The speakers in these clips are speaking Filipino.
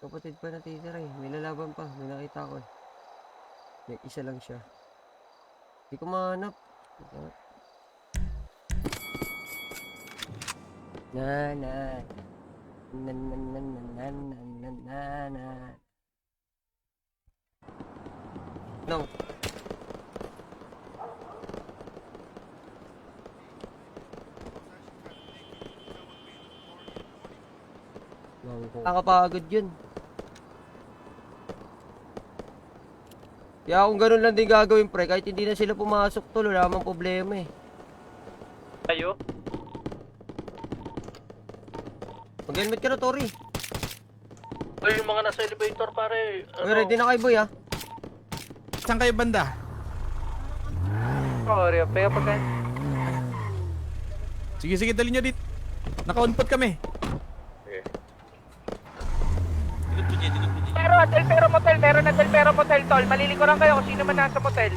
Kapatid pa natitira eh. May lalaban pa. May nakita ko eh. May isa lang siya. Hindi ko mahanap. Na na na na na na na na na na. No. Nakakapagod yun. Kaya kung ganun lang din gagawin pre, kahit hindi na sila pumasok tol, wala namang problema eh. Tayo? Mag-helmet ka na, Tori. Ay, yung mga nasa elevator pare. Uy, ready na kay boy ah. Saan kayo banda? Sorry, pega pagkain. Sige, dali nyo dito. Naka-on-pot kami. Pero motel, meron na pero motel tol. Malilikuran kayo kung sino man nasa motel.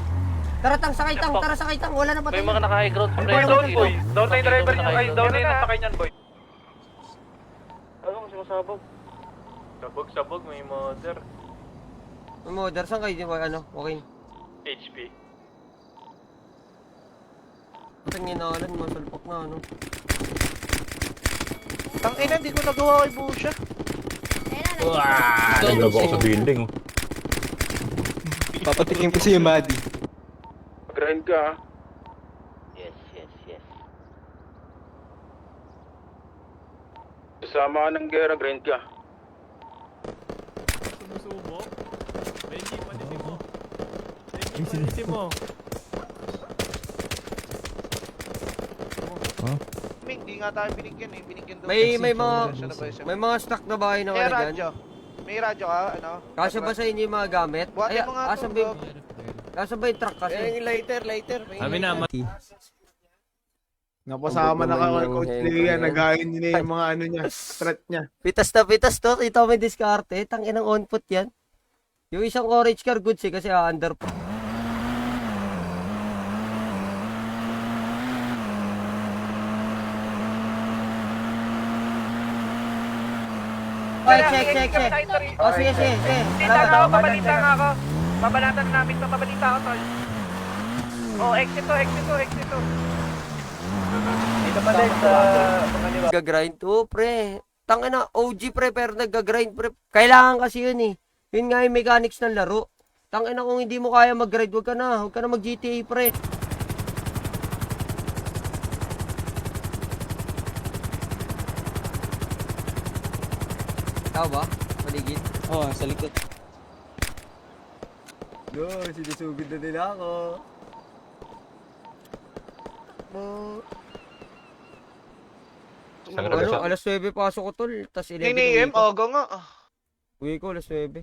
Tara tang, sakay tang, tara sakay tang, wala na pa May tayo. mga naka-high ground pa rin. boy. Down na yung driver niyo. Ay, down na yung nasakay niyan, boy. Ano kung sumasabog? Sabog, may mother. May modder, saan kayo di ba, ano, okay. HP. Ang inalan, masalpak na ano. Tangina, hindi ko nagawa kay Busha. Nalog ako sa building. Oh. Papatikin ko si Madi. Grind ka. Yes. Kasama ka ng gera, grind ka. Sumusubo? May hindi mo. Hindi nga tayo binigyan eh. Binigyan daw. May mga stock na bahay na May ano dyan. radyo. May radyo ka, ano? Kasya ba sa inyo yung mga gamit? Buhatin mo nga asan ito, ba asan ba yung truck kasi? yung lighter. Kami na, Napasama na ka kay Coach Lea, nagayon niya yung mga ano niya, strat niya. Pitas to. Ito may diskarte. Tangin ng on-foot yan. Yung isang orange car goods eh kasi under. Check. Oh, sige. Pabalita nga ako. Babalatan namin to, pabalita ako, tol. Oh, exit to. Dito pa din sa pangaliwa. Nag-grind to, pre. Tangin na, OG pre, pero nag-grind pre. Kailangan kasi yun eh. Yun nga yung mechanics ng laro. Tangin na kung hindi mo kaya mag-grind, huwag ka na mag-GTA pre. Tao ba? Paligid? Oo, sa likod. Yo, sinusugod na nila ako. Ano, alas 9 pasok ko tol, tas 11 uwi ko. Ogo nga. Uwi ko alas 9.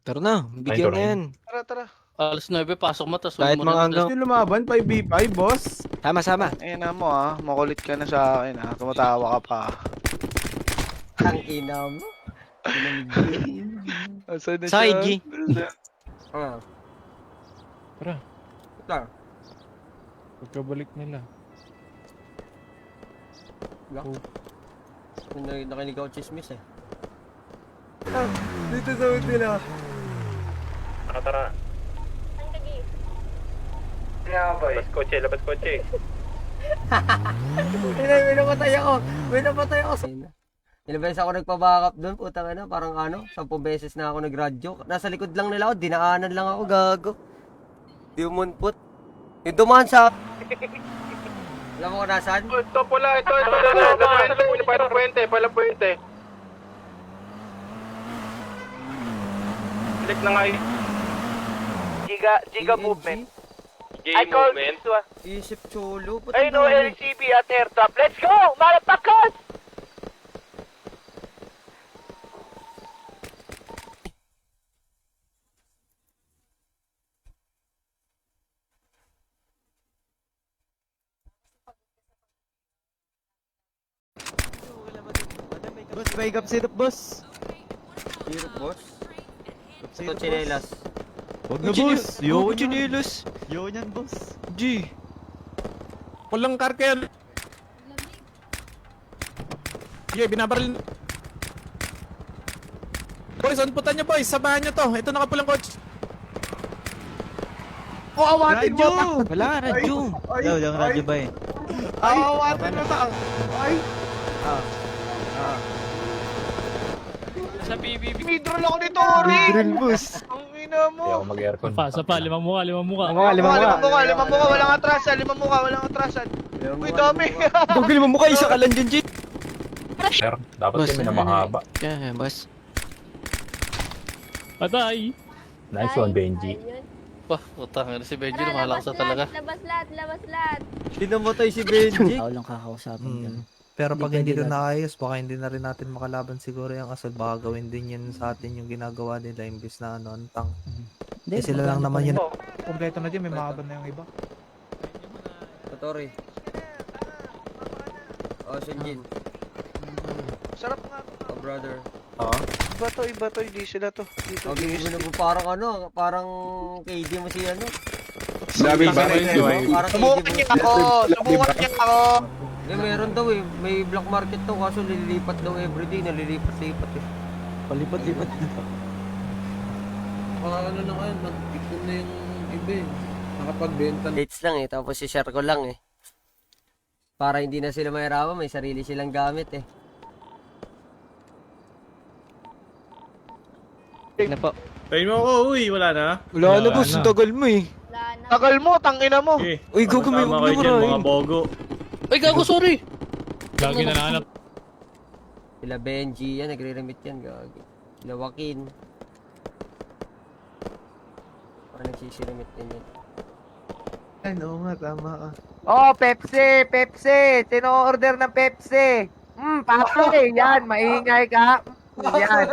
Tara na, bigyan na yan. Tara. Alas 9, pasok mo, tas Kahit mga hanggang... Yung lumaban, 5v5, boss. Sama. Ayun na mo makulit ka na sa akin tumatawa ka pa. Ang ina mo. Asan na Sa IG. Ah. Tara. Ito. Pagkabalik nila. Nakinig ako chismis eh. Dito sa hotel ah. Tara. Labas kotse. May napatay ako. Ilang beses ako nagpabackup doon, putang ina, parang 10 beses na ako nagradyo. Nasa likod lang nila ako, dinaanan lang ako, gago. Di umunput. Yung dumaan sa... Alam mo kung nasaan? Ito pala, ito. Palang puwente. Click na nga yun. Giga movement. I call this one. Isip cholo. I know LCB at airdrop. Let's go! Motherfuckers! Boss, may gap syrup, boss. Hirap, boss. Ito, chinelas. Huwag na, boss. Yo, chinilos. Yo, yan, boss. G. Walang karker. Sige, binabaril. Boys, unputan nyo boys. Sabahan nyo to. Ito nakapulang coach. Awatin mo! Wala nga, radyo. Ay, Wala nga radyo ba eh? Awatin mo ta! Ay! Sa BBB. Midroll ako nito, Ori! Drill boss. Ang ina mo. mag-aircon. Limang muka. Limang muka, walang atrasan. Uy, dami. Gugil mo mukha, isa ka lang dyan, Jit. Sir, dapat Boss, kami na mahaba. Kaya, boss. Patay. Nice one, Benji. Wah, utang si Benji lumalakas na talaga. Labas lahat. Sinamatay si Benji. Tao lang kakausapin yan. Pero pag hindi Depende rin lang. naayos, baka hindi na rin natin makalaban siguro yung asal. Baka gawin din yun sa atin yung ginagawa nila imbis na ano, antang. Hindi, Sila lang naman yun. Kompleto na din, may makaban na yung iba. Totori. Oh, Shinjin. Sarap nga. Oh, brother. Iba to, hindi sila to. Dito, Ang gigil mo parang KD mo si ano. Sabi ba? Parang Subukan KD niya mo. ako. Eh, meron daw eh. May black market daw kaso nililipat daw everyday. Nalilipat-lipat eh. Palipat-lipat na to. Ano na kayo, nag-ipon na yung iba eh. Nakapagbenta na. Dates lang eh. Tapos i-share ko lang eh. Para hindi na sila mahirapan. May sarili silang gamit eh. Na po. Tayo mo ako, uy. Wala na. Wala na, boss. Ang tagal mo eh. Wala na. Tagal mo, tangina mo. Okay. Uy, gago may Tama kayo dyan, mga umura bogo. Ay, gago, sorry. Lagi na nahanap. Sila Benji yan. Nagre-remit yan. Gagi. Sila Joaquin. Parang nagsisiremit din yan. Ay, oo nga, tama ka. Oh, Pepsi. Sino order ng Pepsi? Pepsi. Yan, maingay ka. Yan.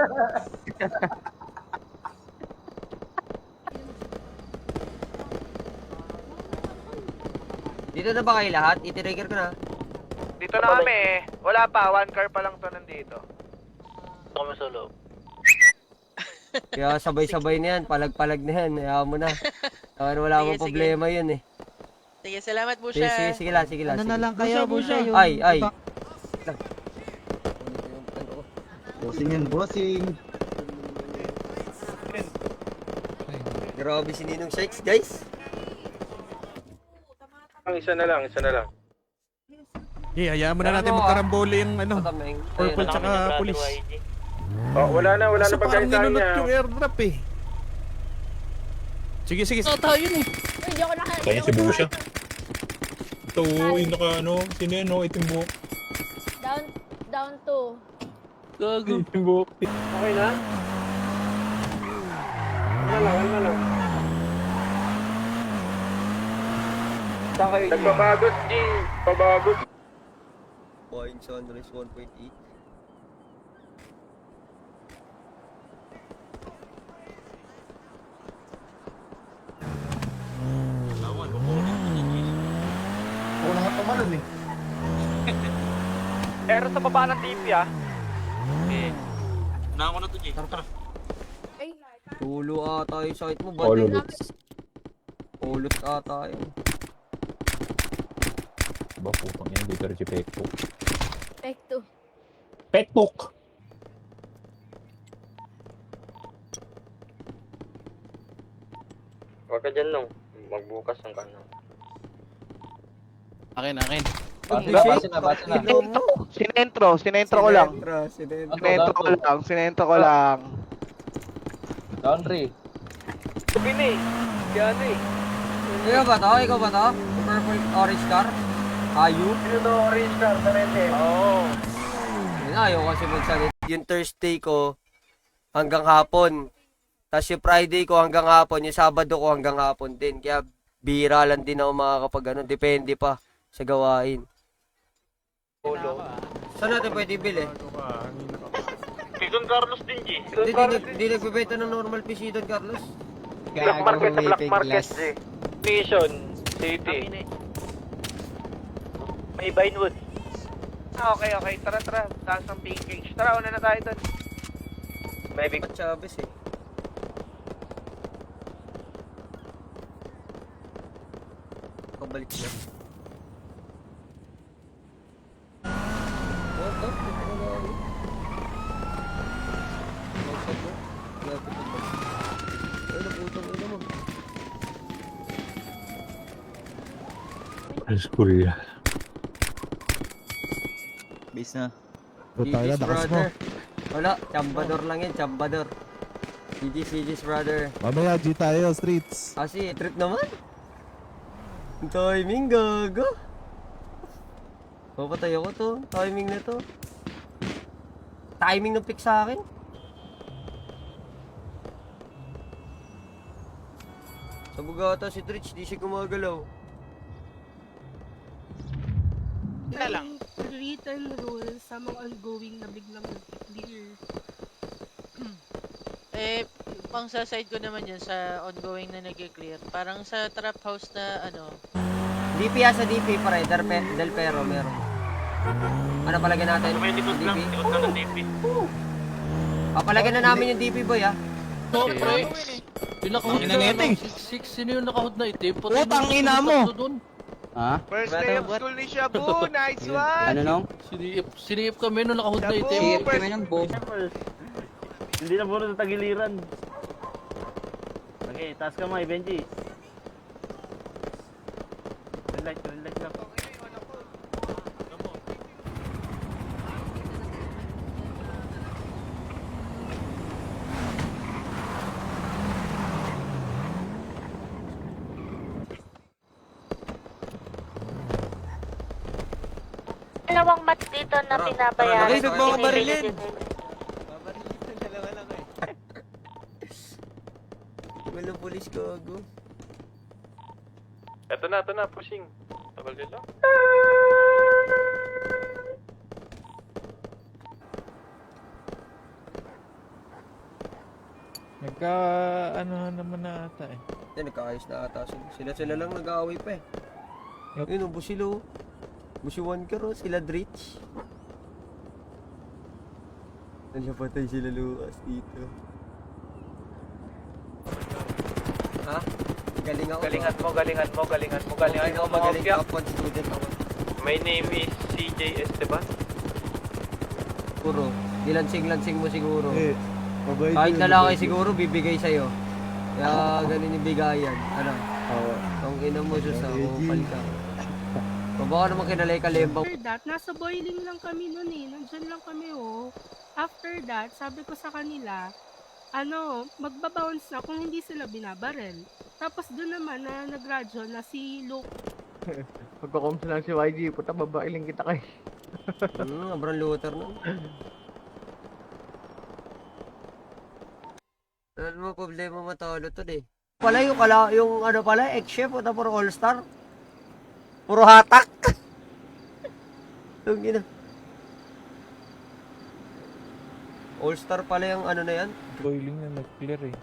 Dito na ba kayo lahat? I-trigger ko na. Dito na kami eh. Wala pa, 1 car pa lang to nandito. Kami sa loob. Kaya sabay-sabay na yan. Palag-palag na yan. Hayaan mo na. Wala mong problema yun eh. Sige, salamat po Sige lang. Ano na lang kayo, boss? Ay. Bossing yan, bossing. Grabe si Ninong Shakes, guys. Isa na lang. Okay, hayaan mo na natin magkarambole yung ano. Patameng. Purple tsaka police. Oh, wala na Kasi parang ninunot yung airdrop eh. Sige. Tayo yun eh. Hindi ako Kaya si Busha. Ito, yung naka ano, sino yun, no? Itim buhok. Down to. Gago. Itim buhok. Okay na? Ano lang. Saan kayo? Nagbabagot, G. Pabagot. Point sunrise 1.8. Ako na nga tumalon eh. Pero sa baba ng TV ah. Ay, Tulo ata yung site mo, All bate. of it. Ulot ata yun. Diba, putang yan, dito rin si Pekpok. Pekto. Pekpok! Huwag ka dyan, Nong. Magbukas ng kanan. Akin. Sinentro ko lang. Sinentro ko lang. Laundry. Bini. Yan eh. Ikaw ba to? Purple orange car? Ayu? Sino orange car na rin eh? Oo. Yun, ayaw kasi magsalit. Yung Thursday ko hanggang hapon. Tapos yung Friday ko hanggang hapon. Yung Sabado ko hanggang hapon din. Kaya bira lang din ako makakapag ano. Depende pa sa gawain. Saan natin pwede bili? Si Don Carlos din, G. Hindi nagbibenta ng normal PC Don Carlos. Black market, G. Mission City. May Vinewood. Okay. Tara. Taas ng pink cage. Tara, una na tayo doon. May big... At Chavez eh. Pabalik na. What? School yan. Base na. GG's brother. Wala, chambador lang yan, chambador. GG's brother. Mamaya, G tayo, streets. Kasi, trip naman. Timing, gago. Papatay ako to. Timing na to. Timing ng pick sa akin. Sa bugata si Trich, di siya gumagalaw. Na lang. Written rule sa mga ongoing na biglang nag-clear. Pang sa side ko naman yan sa ongoing na nag-clear. Parang sa trap house na ano. DP sa DP pare, Del Pero meron. Ano palagyan natin? DP? Papalagyan na namin yung DP boy ah. So, pre, yung nakahood na Inaneting. 6, sino yung nakahood na itim? Putang ina mo! Ha? First day of school ni Shabu. Nice one. Ano nung? Sinip kami nung nakahood na itim. Shabu, first Hindi na puro sa tagiliran. Okay, taas ka mo, Benji. Relax lang. Dalawang mat dito na binabayaran. Ay, nagmamabarilin. Walang pulis gago. Ito na, pushing. Tagal din lang. Ano naman na ata eh. Yan, nagkaayos na ata sila. Sila lang nag-aaway pa eh. Yun, oh, Busilo. Busi 1 karo, sila Drich. Nandiyan sila Lucas dito. Ha? Galing ako. Galingan mo. Galing ako, magaling kapon student ako. My name is CJ Esteban. Puro, dilansing-lansing mo siguro. Mabait Kahit yun, lalaki mabait. siguro, bibigay sa'yo. Kaya ganun yung bigayan. Ano? Oo. Ang ina mo, Diyos na, upal ka. Baka naman kinalay ka lembaw. After that, nasa boiling lang kami nun eh. Nandyan lang kami oh. After that, sabi ko sa kanila, magbabounce na kung hindi sila binabarel. Tapos doon naman na nagradyo na si Luke. Pagpakoms lang si YG, puta babailing kita kay. Abran looter na. Ano mo, problema matalo to eh. Pala yung ano pala, ex-chef, o puro all-star. Puro hatak. Yung gina. All-star pala yung ano na yan. Boiling na nag-clear eh.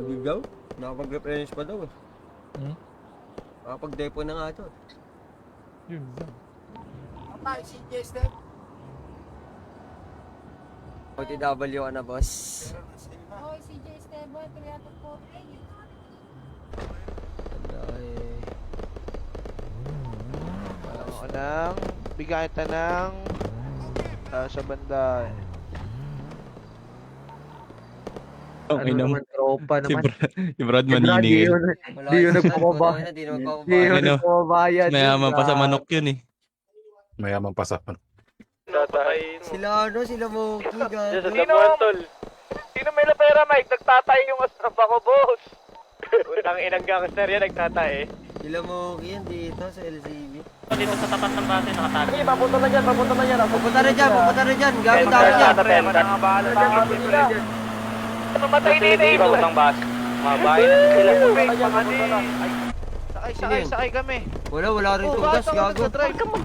Lugaw? Nakapag-replenish pa daw eh. Nakapag-depo na nga ito. Yun lang. OTW ka na, boss. Hoy, CJ Esteban, Kriyato po. Ako nang bigay tanang sa banda. Okay naman. Tropa Si Brad maniningil. Di yun nagpapaba. Di yun nagpapabayad. Mayaman pa sa manok yun eh. Mayaman pa sa Sila Moki, gago. Sino may pera, Mike? Nagtatay yung asrapa ko, boss. Utang inang gangster yan, nagtatay. Sila Moki yan dito sa LCB. Dito sa tapat ng base, nakatago. Sige, papunta na dyan. Pupunta na dyan. Gago dami dyan. Mamatay din eh. Iba utang bas. Mabahay na sila. Sakay kami. Wala rin itong gas, gago.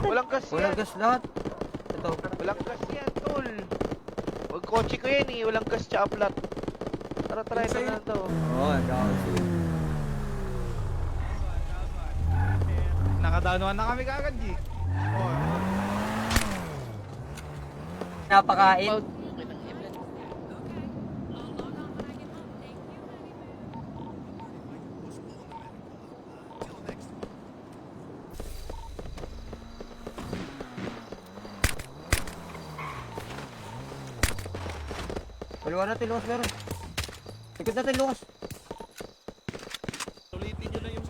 Walang gas Walang yan. gas lahat. Ito. Walang gas yan, tol. Wag kotse ko yan eh. Walang gas tsaka flat. Tara, try na to. Oo, gago. Nakadanuan na kami kagad G. Napakain. Paliwan natin, Lucas, meron. Ikot natin, Lucas. Ulitin nyo na yung...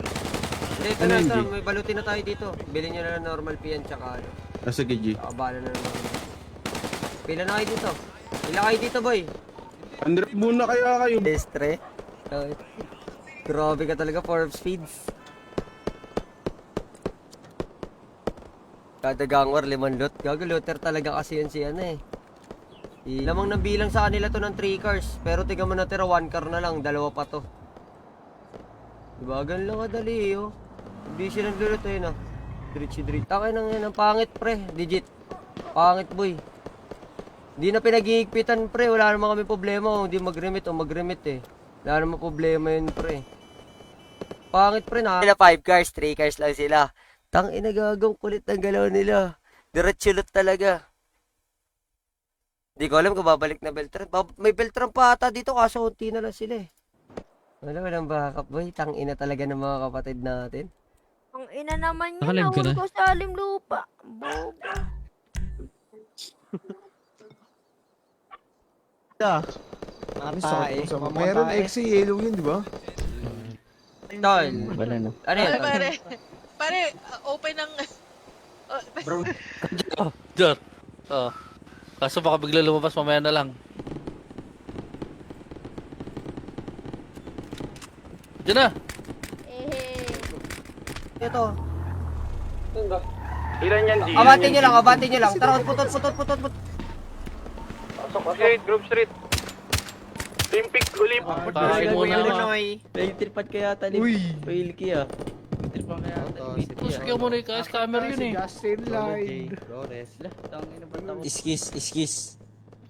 Ito Ano na, yun, ito. G? May balutin na tayo dito. Bilhin nyo na lang normal PN tsaka ano. Sige, G. Abala na naman. Pila na kayo dito. Pila kayo dito, boy. Andrep muna kaya kayo. Destre. Grabe ka talaga, 4 speeds. Kada gangwar, 5 loot. Gago, looter talaga kasi yun si ano eh. Lamang nabilang sa kanila to ng 3 cars. Pero tiga mo natira, 1 car na lang, 2 pa to. Diba, ganun lang kadali oh. Hindi siya naglulot eh na. Diretsi-diretsi. Takay nang yan, ang pangit pre, digit. Pangit boy. Hindi na pinag-iigpitan pre, wala naman kami problema kung hindi mag-remit o mag-remit eh. Wala naman problema yun pre. Pangit pre na. Sila 5 cars, 3 cars lang sila. Tang inagagong kulit ng galaw nila. Diretsulot talaga. Hindi ko alam kung babalik na Beltran. May Beltran pa ata dito kaso unti na lang sila eh. Walang backup boy. Tang ina talaga ng mga kapatid natin. Ang ina naman yun, Nakalive ka na? nahulog ko sa alim lupa. Bobo. Meron XC yellow yun, di ba? Tol. Wala na. Ano yan? Tol? Pare, open ang... Diyan. Kaso baka bigla lumabas mamaya na lang. Diyan na! Ito. Ilan yan, G? Abante nyo lang. Tara, putot. Street, group street. Olympic, Olympic. Tayo muna ka. Nagtripat kaya tali. Uy! Pailki ah. Nagtripat kaya tali. Push ka muna yung scammer yun eh. Justin Line. Flores. Lah, tangin na ba tao? Iskis.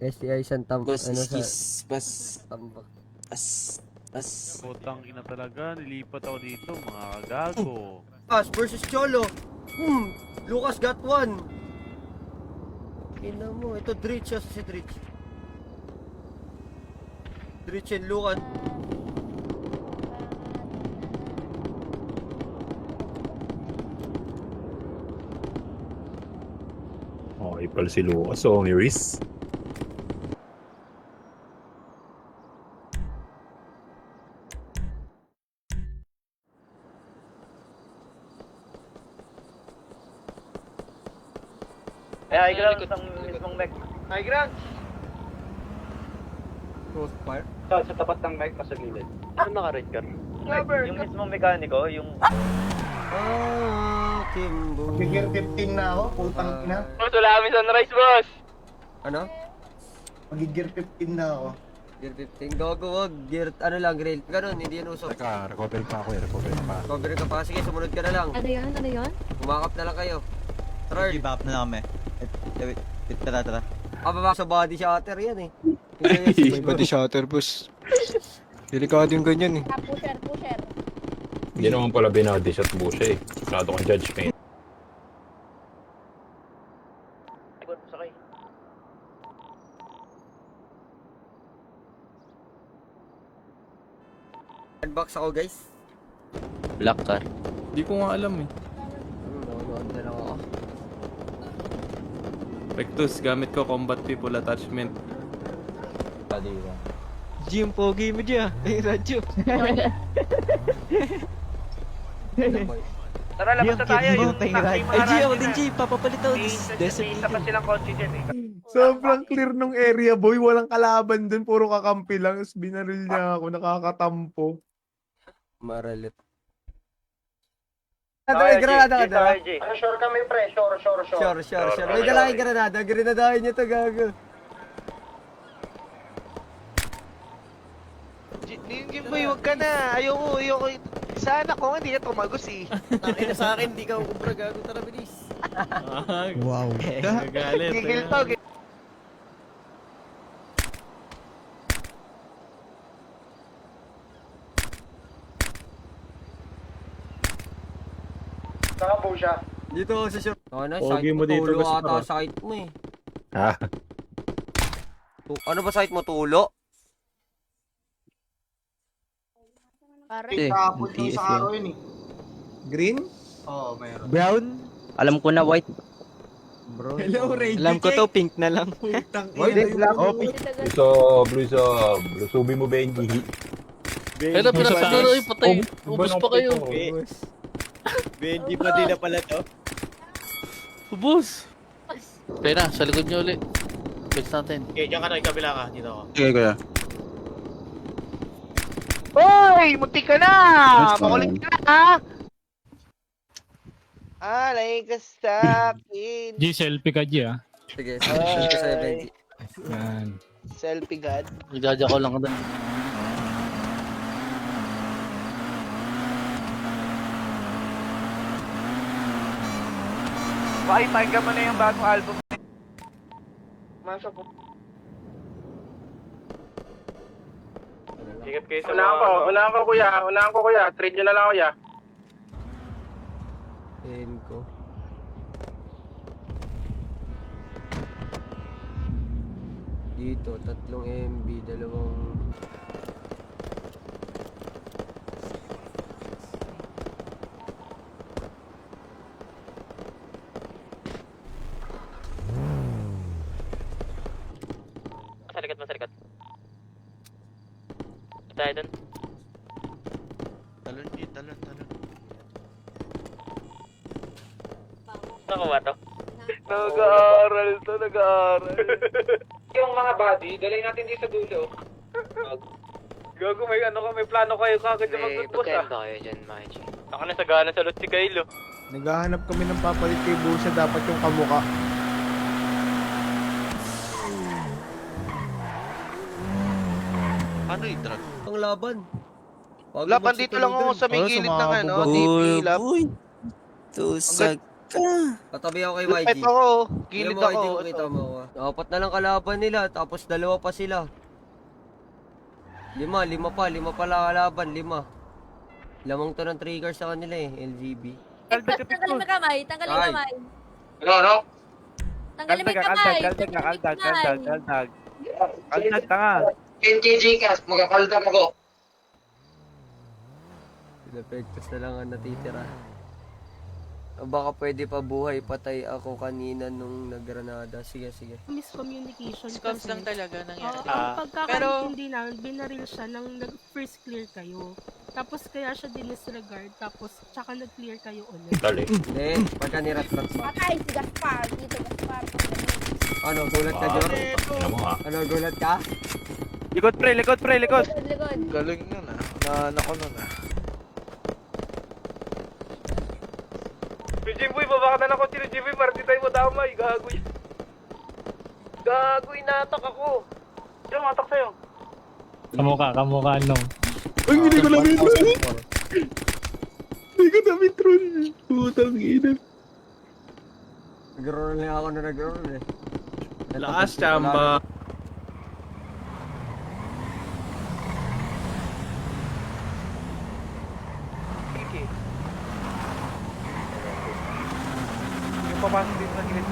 STI Santam. Boss, Ano iskis. sa... Bas. Tambak. Bas. Putang ina talaga, nilipat ako dito, mga kagago. Lucas versus Cholo. Lucas got 1. Ina mo, ito Dritch siya si Dritch. Dritch and Lucan. Okay pala si Lucas, so may Riz. High ground, isang mismong mech. High ground! Crossfire. Sa tapat ng mech, nasa gilid. Ano naka-red car? Yung mismong mekaniko, yung... Kimbo. Gear 15 na ako, putang ina. Boss, wala kami sunrise, boss! Ano? Mag-gear 15 na ako. Gear 15. Gogo wag. Gear, ano lang, grill. Ganun, hindi yan uso. Teka, recover pa ako, recover pa. Cover ka pa. Sige, sumunod ka na lang. Ano yun? Umakap na lang kayo. Third. Back na lang kami. Tara. Kababa sa body shatter yan eh. May body shutter, boss. Delikado yung ganyan eh. Pusher. Hindi naman pala binadi shot bush eh. Masyado kang judgment. Sakay. Unbox ako guys. Black car. Hindi ko nga alam eh. Nanonood na lang ako. Rectus, gamit ko combat people attachment. Jim, pogi mo dyan. Ay, radyo. Tara, labas na tayo. Yung taxi Ay, G, ako din, G. Papapalit ako. Isa pa silang kotse dyan eh. Sobrang clear nung area, boy. Walang kalaban dun. Puro kakampi lang. Tapos binaril niya ako. Nakakatampo. Maralit. May granada ka dala? Sure kami, pre. Sure. Sure. May dala kang granada. Granadahin niyo to, gago. Jimboy, huwag ka na. Ayoko. Sana ko hindi na tumagos eh. Takina sa akin, di ka kumpra, gago. Tara, bilis. Wow. Nagalit. Gigil to. Nakabow siya. Dito ako sa sure. Ano, Pogi site mo mo, dito, tulo gusto ata ko. site mo eh. Ha? Ano ba site mo, tulo? Pare. Green? Brown? Alam ko na white. Hello, Ray. Alam ko to, pink na lang. Putang White, ina. Blue subi mo Benji. Pero pinasaro yung patay. Ubus pa kayo. Benji pa din na pala to. Boss! Kaya na, sa likod niyo ulit. Fix natin. Okay, dyan ka na, kabila ka. Dito ako. Sige, kuya. Hoy! Munti ka na! Makulit ka na, ha? Alay ka sa akin. G, selfie ka G ah. Sige, send ko sa'yo, Benji. Yan. Selfie god. Nagdadya ko lang doon. Pakipakinggan mo na yung bagong album. Masok po. Ingat kayo sa Unahan ko kuya. Trade nyo na lang kuya. Send ko. Dito, 3 MB, 2. Masalikat. Tayo dun. Talon, talon. Nakuha to? Nag-aaral. Yung mga body, dalhin natin dito sa dulo. Gago, may plano kayo kagad na mag-boss ah. kayo dyan, Maji? Ako na sagana sa lot si Kyle oh. Naghahanap kami ng papalit kay Busa, dapat yung kamuka. Ano yung drug? Ang laban. Bago Laban dito lang ako sa may gilid ng ano, DP lab. Tusag ka. Katabi ako kay YG. Lupit ako, Tingnan gilid mo, YG, ako. kung kita mo ako. Apat na lang kalaban nila, tapos 2 pa sila. 5 pa lang kalaban, 5. Lamang to ng trigger sa kanila eh, LGB. Tanggalin mo kamay. Tanggalin mo Ay. kamay. Ano? Tanggalin mo kamay. Kaltag, tanga. 10 kg cash, magkakaldag ako. Pinapektos na lang ang natitira. Baka pwede pa buhay, patay ako kanina nung nagranada. Sige. Miscommunication Scams kasi. lang talaga nangyari. Ang pagkakaintindi namin, binaril siya nang first clear kayo. Tapos kaya siya dinisregard, tapos tsaka nag-clear kayo ulit. Dali. Hindi, pagka nirat-rat pa. Patay si Gaspar. Dito Gaspar. Ano, gulat ka, Jor? Alam mo ha. Ano, gulat ka? Likod pre. Likod. Galing nun ah. Naanak ko nun ah. Si Jimboy, babakanan ako si Jimboy, party tayo mo damay. Gagoy. Natak ako. Sino matak sa'yo? Kamukha nung. Ay, hindi ko namin troll. Hindi ko namin troll. Putang ina. Nag-roll na ako na nag-roll eh. Lakas, chamba. Sige. Yung papasok dito sa gilid.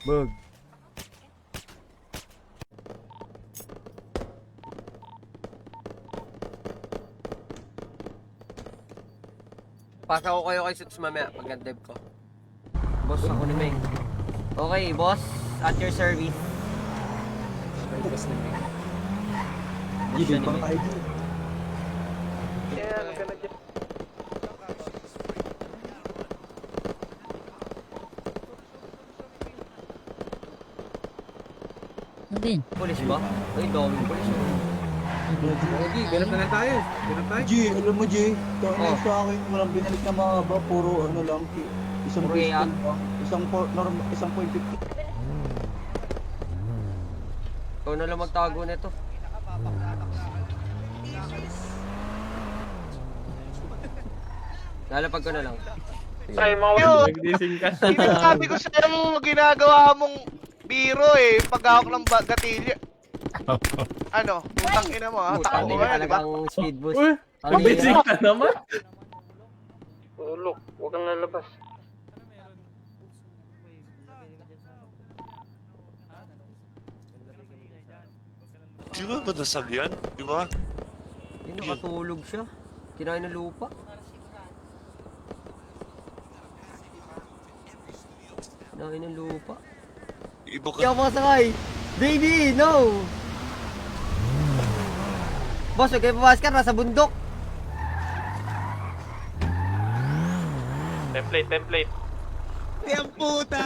Bug. Pasa ko kayo kay Suits mamaya pag nag-dev ko. Boss, ako ni Meng. Okay, boss. At your service. Boss ni Meng. Boss ni Meng. Yan, maganda dyan. Pulis ba? Ay, daming pulis. Ganap na tayo. G, alam mo G, Oh. sa akin walang binalik na mahaba, puro ano lang, isang Puro iyak? isang point 50. Ikaw na lang magtago nito. Lalapag ko na lang. Ay, mga Nagdising ka. Sabi ko sa'yo, ginagawa mong biro eh, pag-awak ng gatilya. Ano, putang ina mo ha, tako Hindi ka ka na, di ba? talagang speed boost. Uy, Ang mabising hirap. ka naman. Ulok, huwag kang lalabas. Di ba badasag yan? Di ba? Hindi, nakatulog siya. Kinain ng lupa. Kinain ng lupa. Iba Hindi ako makasakay. Baby, no! Boss, huwag kayo pumasok ka, nasa bundok. Template. Ang puta.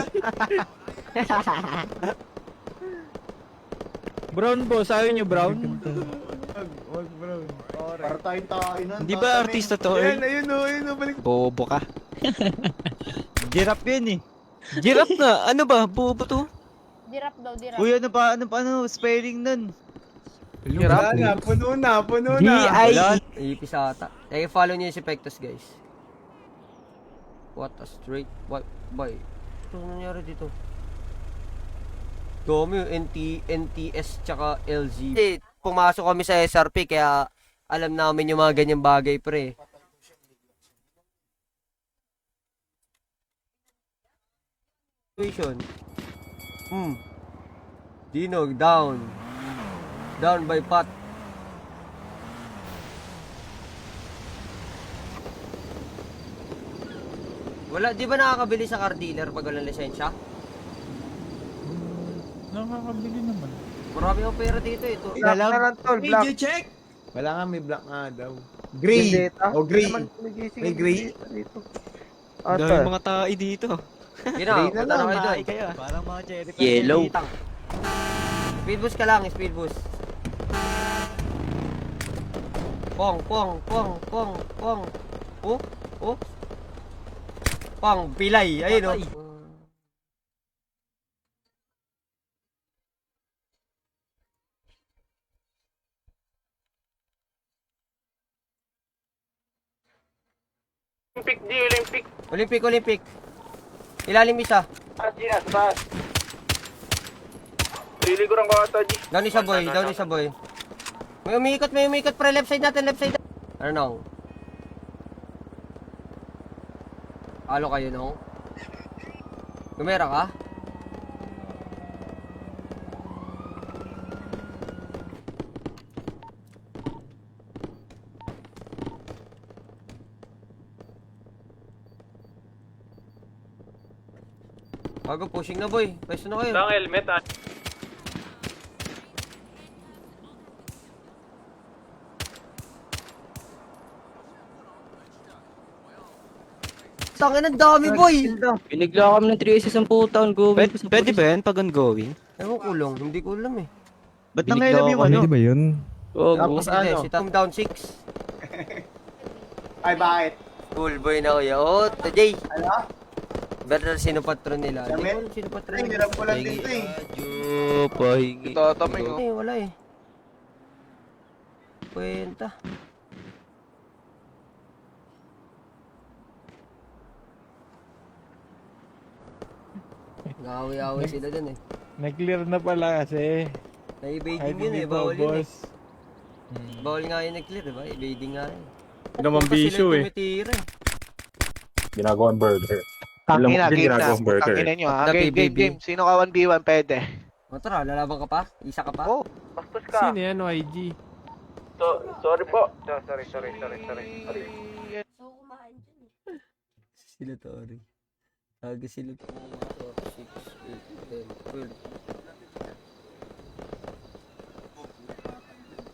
Brown boss, ayaw nyo brown? Wag bro. Para tayong tayo nun. Di ba artista to Ayun, eh? ayun, balik. Bobo ka. Girap yan eh. Girap na? Ano ba? Bobo to? Dirap daw, dirap. Uy, ano spelling nun? Wala na, puno na. Ipis ata. Follow niyo si Pectus, guys. What a straight boy. Ano nangyari dito? Dami yung NTS tsaka LZ. Pumasok kami sa SRP kaya alam namin yung mga ganyang bagay, pre. Situation. Dinog, down. Down by Pat. Wala, di ba nakakabili sa car dealer pag walang lisensya? Nakakabili naman. Marami akong pera dito ito. Black na lang tol, black. check. Wala nga, may black nga daw. Gray. O gray. May gray. Dahil mga tae dito. Gina, Gray na punta na lang, kayo doon. Kayo. Parang mga cherry. Yellow. Speed boost ka lang, speed boost. Pong. Oh. Pang, pilay. Ayun o. Olympic. Ilalim isa. Gina, sa taas. Liliguran ko ata, G. Down isa boy. May umikot pre, left side natin. Ano nang? Alo kayo nung? Gumera ka? Bago pushing na boy. Pwesto na kayo. Ang helmet, ah. Tangin ang dami boy. Binigla kami ng 3 aces ang puta on going. Pwede ba yan pag ongoing? Ewan kulong, hindi ko alam eh. Ba't nangailam yung ano? ba yun? Tapos Hindi, ano? si Tom down 6. Ay, bakit? Cool boy na kuya. Oh, Jay. Ano? Better sino patron nila. Hindi ko alam sino patron nila. Hirap ko lang dito eh. Pahingi. Tataming oh. Eh, wala eh. Kwenta. Nag-away-away sila dun eh. Nag-clear na pala kasi. Na-evading yun eh, bawal yun eh. Bawal nga yun nag-clear, diba? Evading nga yun. Naman bisyo eh. Tumitira eh. Ginagawang burger. Tangina, Yung game na. ginagawang burger. Tangina nyo ha. Gabi, baby. Game. Sino ka 1v1 pwede? O tara, lalaban ka pa? Isa ka pa? Oh, Bastos ka. Sino yan, YG? Sorry po. sorry. So, kumain dyan eh. Sila to, Ori. Aga sila to. 6, 8, 10, 12.